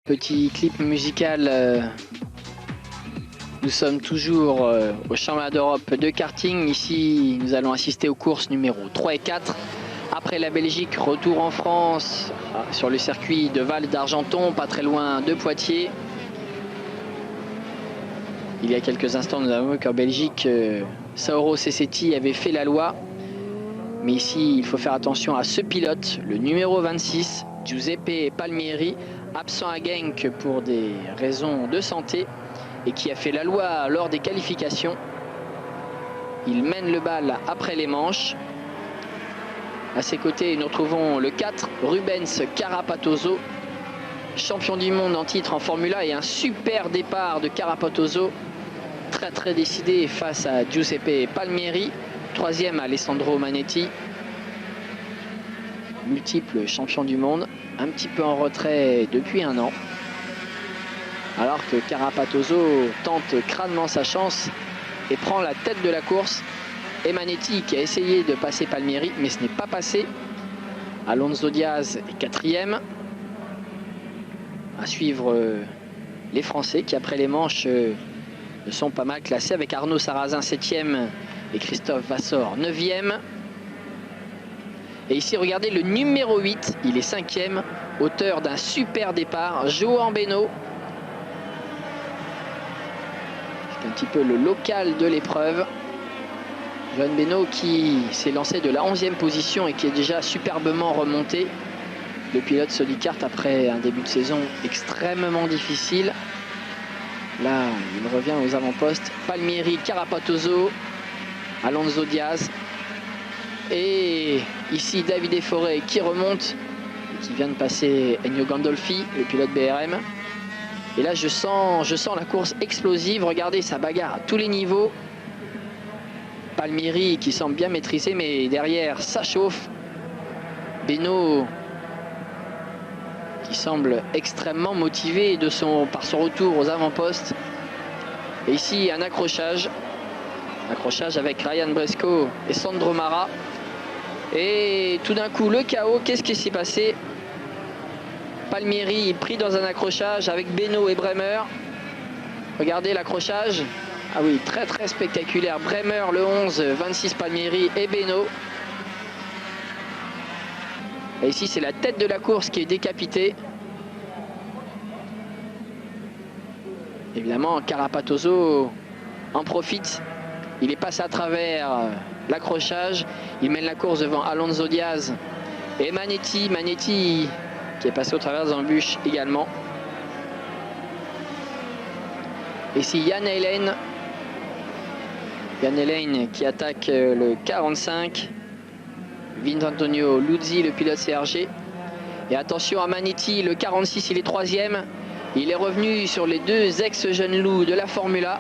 Petit clip musical. Nous sommes toujours au championnat d'Europe de karting. Ici, nous allons assister aux courses numéro 3 et 4. Après la Belgique, retour en France sur le circuit de Val d'Argenton, pas très loin de Poitiers. Il y a quelques instants, nous avons vu qu'en Belgique, Sauro Cecchetti avait fait la loi. Mais ici, il faut faire attention à ce pilote, le numéro 26, Giuseppe Palmieri, absent à Genk pour des raisons de santé et qui a fait la loi lors des qualifications. Il mène le bal après les manches. À ses côtés, nous retrouvons le 4, Rubens Carapatoso, champion du monde en titre en Formule 1, et un super départ de Carapatoso, très décidé face à Giuseppe Palmieri. Troisième, Alessandro Manetti, multiple champion du monde, un petit peu en retrait depuis un an. Alors que Carapatoso tente crânement sa chance et prend la tête de la course. Et Manetti qui a essayé de passer Palmieri, mais ce n'est pas passé. Alonso Diaz est quatrième. À suivre les Français qui, après les manches, ne sont pas mal classés, avec Arnaud Sarrazin 7e et Christophe Vassor 9e. Et ici, regardez le numéro 8, il est 5e, auteur d'un super départ, Joan Beno. C'est un petit peu le local de l'épreuve. Joan Beno qui s'est lancé de la 11e position et qui est déjà superbement remonté. Le pilote Solicart après un début de saison extrêmement difficile. Là, il revient aux avant-postes. Palmieri, Carapatoso, Alonso Diaz. Et ici, Davide Forêt qui remonte et qui vient de passer Ennio Gandolfi, le pilote BRM. Et là, je sens la course explosive. Regardez, ça bagarre à tous les niveaux. Palmieri qui semble bien maîtriser, mais derrière, ça chauffe. Beno qui semble extrêmement motivé par son retour aux avant-postes. Et ici, un accrochage. Accrochage avec Ryan Bresco et Sandro Mara. Et tout d'un coup, le chaos. Qu'est-ce qui s'est passé? Palmieri pris dans un accrochage avec Beno et Bremer. Regardez l'accrochage. Ah oui, très spectaculaire. Bremer le 11, 26 Palmieri et Beno. Et ici, c'est la tête de la course qui est décapitée. Évidemment, Carapatoso en profite. Il est passé à travers l'accrochage. Il mène la course devant Alonso Diaz et Manetti. Manetti qui est passé au travers des embûches également. Et ici, Jan Heylen. Jan Heylen qui attaque le 45. Vincenzo Luzzi, le pilote CRG. Et attention à Manetti, le 46, il est 3e. Il est revenu sur les deux ex-jeunes loups de la Formule 1.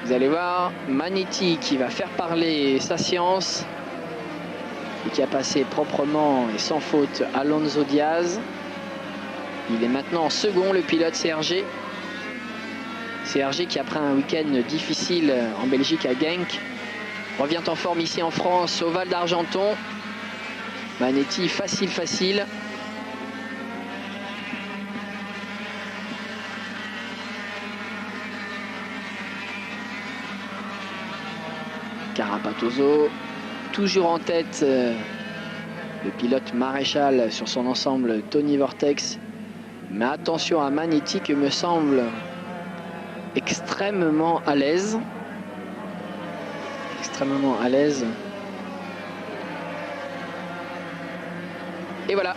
Vous allez voir, Manetti qui va faire parler sa science et qui a passé proprement et sans faute Alonso Diaz. Il est maintenant en second, le pilote CRG. CRG qui, après un week-end difficile en Belgique à Genk, revient en forme ici en France au Val d'Argenton. Manetti facile. Carapatoso toujours en tête, le pilote Maréchal sur son ensemble Tony Vortex. Mais attention à Manetti qui me semble extrêmement à l'aise. Et voilà,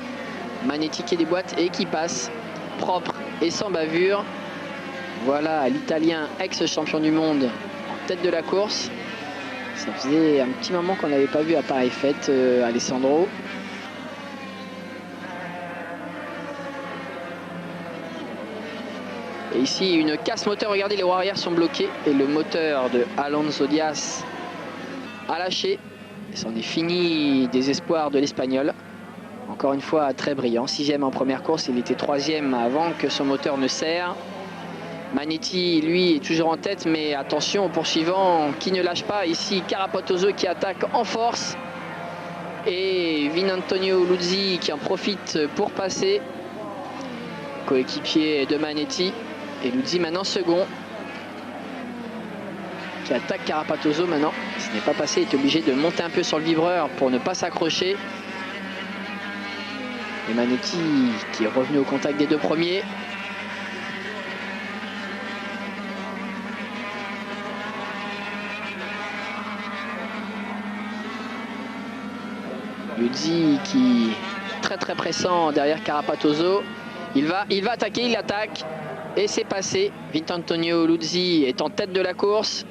Manetti qui déboîte et qui passe propre et sans bavure. Voilà l'Italien ex-champion du monde en tête de la course. Ça faisait un petit moment qu'on n'avait pas vu à pareille fête, Alessandro. Et ici, une casse moteur. Regardez, les roues arrière sont bloquées. Et le moteur de Alonso Diaz a lâché. Et c'en est fini des espoirs de l'Espagnol. Encore une fois, très brillant. 6e en première course. Il était 3e avant que son moteur ne serre. Manetti, lui, est toujours en tête, mais attention au poursuivant qui ne lâche pas. Ici, Carapatoso qui attaque en force. Et Vincenzo Luzzi qui en profite pour passer. coéquipier de Manetti. Et Luzzi maintenant second, qui attaque Carapatoso maintenant. Ce n'est pas passé, il est obligé de monter un peu sur le vibreur pour ne pas s'accrocher. Et Manetti qui est revenu au contact des deux premiers. Luzzi qui est très très pressant derrière Carapatoso. Il va attaquer, il attaque. Et c'est passé. Vintantonio Luzzi est en tête de la course.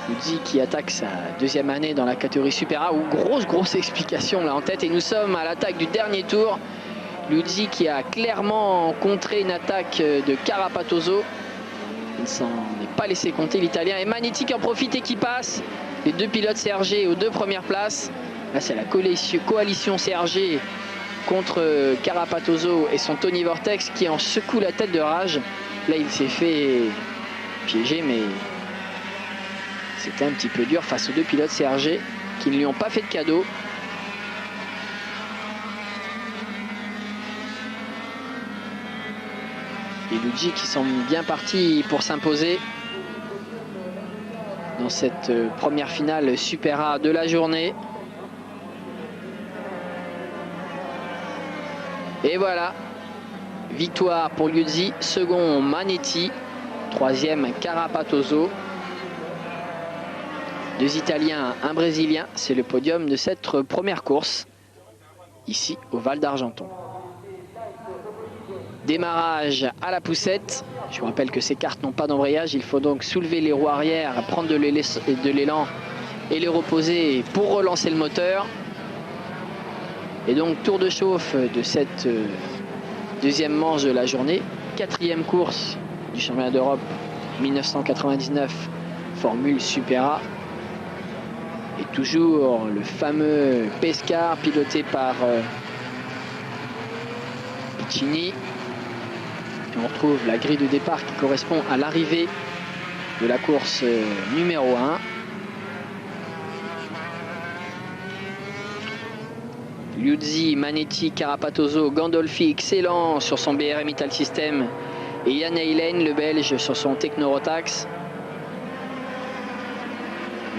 Luzzi qui attaque sa deuxième année dans la catégorie Super A. Ou grosse explication là en tête. Et nous sommes à l'attaque du dernier tour. Luzzi qui a clairement contré une attaque de Carapatoso. Il ne s'en est pas laissé compter l'Italien. Et Manetti qui en profite et qui passe. Les deux pilotes CRG aux deux premières places. Là c'est la coalition CRG contre Carapatoso et son Tony Vortex qui en secoue la tête de rage. Là il s'est fait piéger, mais c'était un petit peu dur face aux deux pilotes CRG qui ne lui ont pas fait de cadeau. Et Luzzi qui semble bien parti pour s'imposer dans cette première finale Super A de la journée. Et voilà, victoire pour Luzzi, second Manetti, troisième Carapatoso. Deux Italiens, un Brésilien, c'est le podium de cette première course, ici au Val d'Argenton. Démarrage à la poussette. Je vous rappelle que ces cartes n'ont pas d'embrayage, il faut donc soulever les roues arrière, prendre de l'élan et les reposer pour relancer le moteur. Et donc tour de chauffe de cette deuxième manche de la journée. Quatrième course du championnat d'Europe 1999 Formule Super A. Et toujours le fameux Pescar piloté par Piccini. Et on retrouve la grille de départ qui correspond à l'arrivée de la course numéro 1. Luzzi, Manetti, Carapatoso, Gandolfi excellent sur son BRM Ital System et Jan Heylen le belge sur son Technorotax.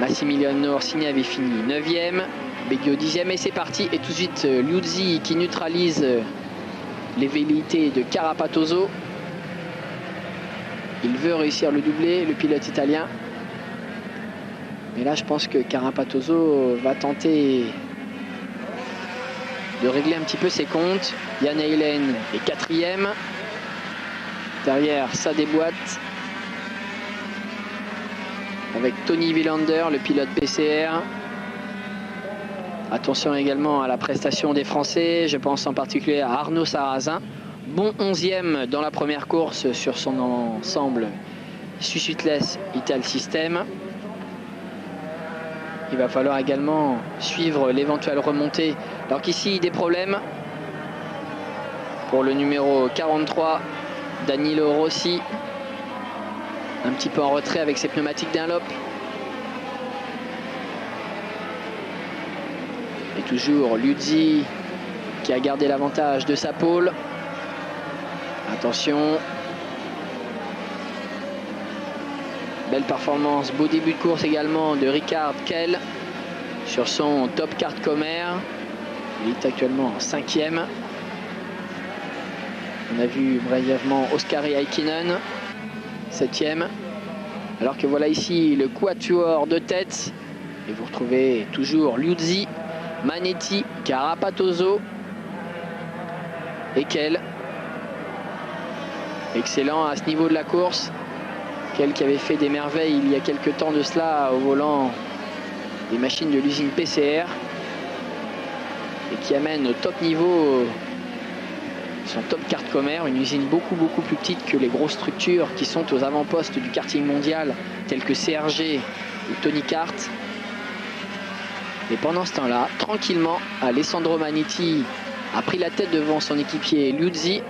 Massimiliano Orsini avait fini 9e, Beggio 10e et c'est parti. Et tout de suite Luzzi qui neutralise les velléités de Carapatoso. Il veut réussir le doublé, le pilote italien. Mais là je pense que Carapatoso va tenter de régler un petit peu ses comptes. Jan Heylen est 4e. Derrière, ça déboîte. Avec Tony Villander, le pilote PCR. Attention également à la prestation des Français. Je pense en particulier à Arnaud Sarrazin. Bon 11e dans la première course sur son ensemble Suzutless Ital System. Il va falloir également suivre l'éventuelle remontée. Alors qu'ici, des problèmes pour le numéro 43, Danilo Rossi. Un petit peu en retrait avec ses pneumatiques Dunlop. Et toujours Luzzi qui a gardé l'avantage de sa pole. Attention. Belle performance, beau début de course également de Ricard Kell sur son Top Kart Comer. Il est actuellement en 5e. On a vu brièvement Oskari Heikkinen, 7e. Alors que voilà ici le quatuor de tête. Et vous retrouvez toujours Luzzi, Manetti, Carapatoso et Kell. Excellent à ce niveau de la course. Kell qui avait fait des merveilles il y a quelques temps de cela au volant des machines de l'usine PCR et qui amène au top niveau son Top Kart Comer, une usine beaucoup plus petite que les grosses structures qui sont aux avant-postes du karting mondial telles que CRG ou Tony Kart. Et pendant ce temps-là, tranquillement, Alessandro Manetti a pris la tête devant son équipier Luzzi.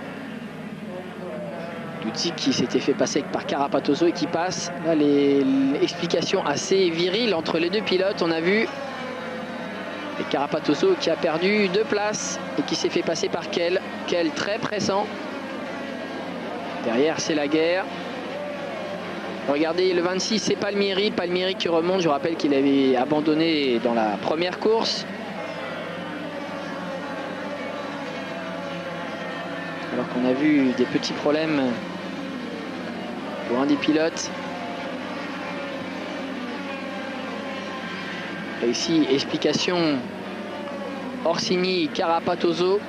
Luzzi qui s'était fait passer par Carapatoso et qui passe. Là, les explications assez viriles entre les deux pilotes. On a vu et Carapatoso qui a perdu 2 places et qui s'est fait passer par Kell. Quel très pressant. Derrière, c'est la guerre. Regardez, le 26, c'est Palmieri. Palmieri qui remonte. Je vous rappelle qu'il avait abandonné dans la première course. Alors qu'on a vu des petits problèmes pour un des pilotes. Et ici, explication Orsini, Carapatoso.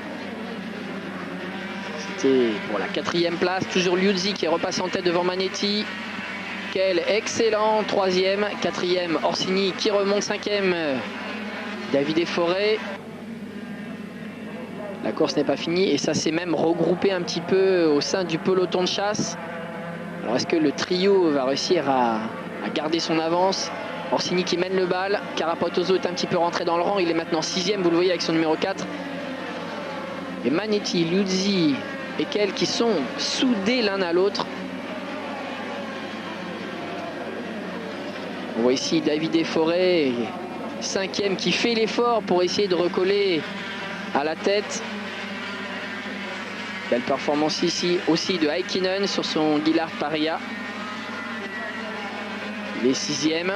C'était pour la 4e place. Toujours Liuzzi qui est repassé en tête devant Manetti. Quel excellent 3e. 4e Orsini qui remonte. 5e Davide Forêt. La course n'est pas finie et ça s'est même regroupé un petit peu au sein du peloton de chasse. Alors est-ce que le trio va réussir à garder son avance? Orsini qui mène le bal. Carapatoso est un petit peu rentré dans le rang. Il est maintenant 6e, vous le voyez, avec son numéro 4. Et Manetti, Liuzzi et Kell qui sont soudés l'un à l'autre. On voit ici Davide Forêt, 5e, qui fait l'effort pour essayer de recoller à la tête. Belle performance ici aussi de Häkkinen sur son Gillard Paria. Il est 6e.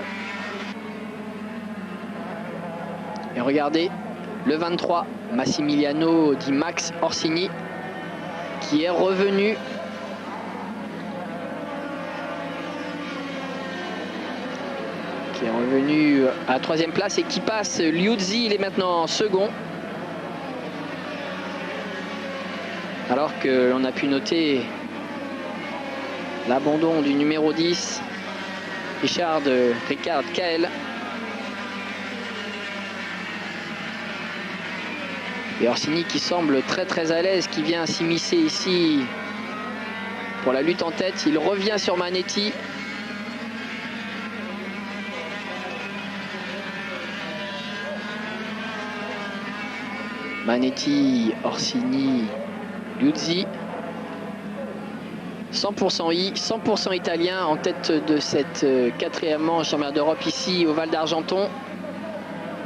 Et regardez, le 23, Massimiliano Di Max Orsini, qui est revenu. Qui est revenu à la 3e place et qui passe Liuzzi. Il est maintenant second. Alors que l'on a pu noter l'abandon du numéro 10, Ricard Kael. Et Orsini qui semble très à l'aise, qui vient s'immiscer ici pour la lutte en tête. Il revient sur Manetti. Manetti, Orsini, Liuzzi. 100% I, 100% italien en tête de cette 4e manche en mer d'Europe ici au Val d'Argenton.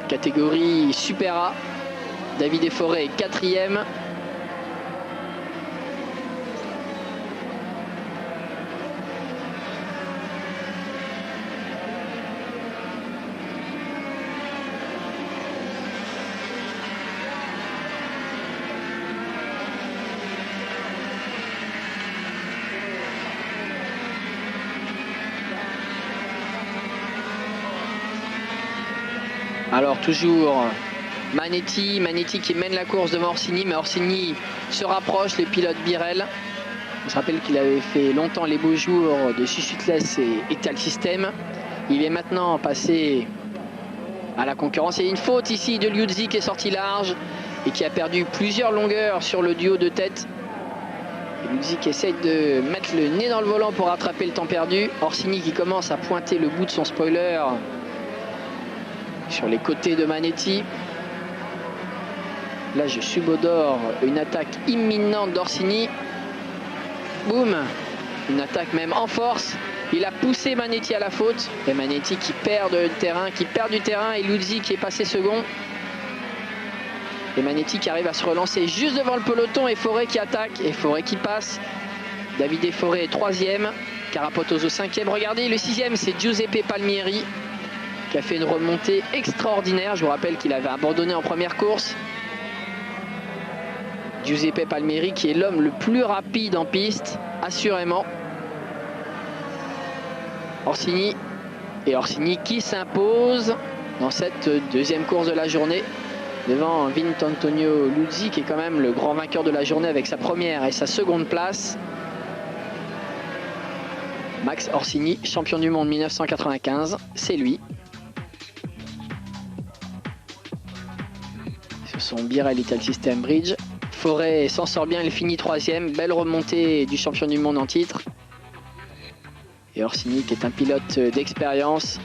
Catégorie Super A. Davide Forêt est 4e. Alors toujours Manetti qui mène la course devant Orsini, mais Orsini se rapproche, les pilotes Birel. On se rappelle qu'il avait fait longtemps les beaux jours de Suzutless et Italsystem. Il est maintenant passé à la concurrence. Il y a une faute ici de Liuzzi qui est sorti large et qui a perdu plusieurs longueurs sur le duo de tête. Liuzzi qui essaye de mettre le nez dans le volant pour rattraper le temps perdu. Orsini qui commence à pointer le bout de son spoiler sur les côtés de Manetti. Là, je subodore une attaque imminente d'Orsini. Boum! Une attaque même en force. Il a poussé Manetti à la faute. Et Manetti qui perd du terrain. Et Liuzzi qui est passé second. Et Manetti qui arrive à se relancer juste devant le peloton. Et Forêt qui attaque. Et Forêt qui passe. Davide Forêt est 3e. Carapatoso 5e. Regardez, le 6e, c'est Giuseppe Palmieri, qui a fait une remontée extraordinaire. Je vous rappelle qu'il avait abandonné en première course. Giuseppe Palmieri qui est l'homme le plus rapide en piste, assurément. Orsini. Et Orsini qui s'impose dans cette 2e course de la journée devant Vincenzo Liuzzi, qui est quand même le grand vainqueur de la journée avec sa première et sa seconde place. Max Orsini, champion du monde 1995, c'est lui. Sur son Birel Italsystem Bridge. Forêt s'en sort bien, il finit 3e. Belle remontée du champion du monde en titre. Et Orsini qui est un pilote d'expérience,